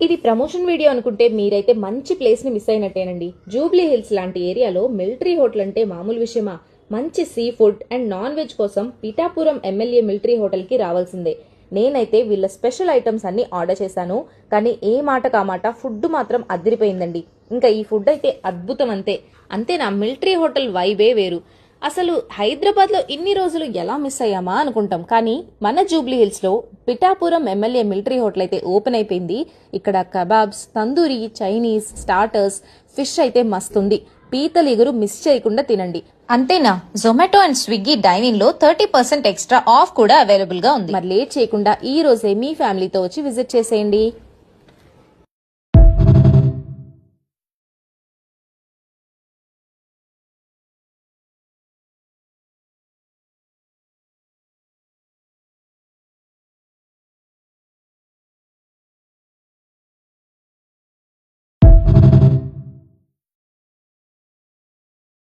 ఇది promotion video అనుకుంటే మీరైతే మంచి ప్లేస్ ని మిస్ అయినట్టేనండి. జూబ్లీ హిల్స్ లాంటి ఏరియాలో మిలిటరీ హోటల్ అంటే మామూలు విషయమా? మంచి sea food and non veg కోసం పిఠాపురం ఎమ్మెల్యే మిలిటరీ హోటల్ కి రావాల్సిందే. నేనైతే వీళ్ళ స్పెషల్ ఐటమ్స్ అన్ని ఆర్డర్ చేశాను. కానీ ఏ మాట కామాట ఫుడ్ మాత్రం అదిరిపోయిందండి. ఇంకా ఈ ఫుడ్ అయితే అద్భుతం అంతేనా? మిలిటరీ హోటల్ వైబే వేరు. అసలు హైదరాబాద్ లో ఇన్ని రోజులు ఎలా మిస్ అయ్యామా అనుకుంటాం. కానీ మన జూబ్లీ హిల్స్ లో పిఠాపురం ఎమ్మెల్యే మిలిటరీ హోటల్ అయితే ఓపెన్ అయిపోయింది. ఇక్కడ kebabs, tandoori, Chinese, starters, fish అయితే మస్తుంది. పీతల ఎగురు మిస్ చేయకుండా తినండి. అంతేనా? జొమాటో అండ్ స్విగ్గీ డైనింగ్ లో 30% ఎక్స్ట్రా ఆఫ్ కూడా అవైలబుల్ గా ఉంది. మరి లేట్ చేయకుండా ఈ రోజే మీ ఫ్యామిలీతో వచ్చి విజిట్ చేసేయండి.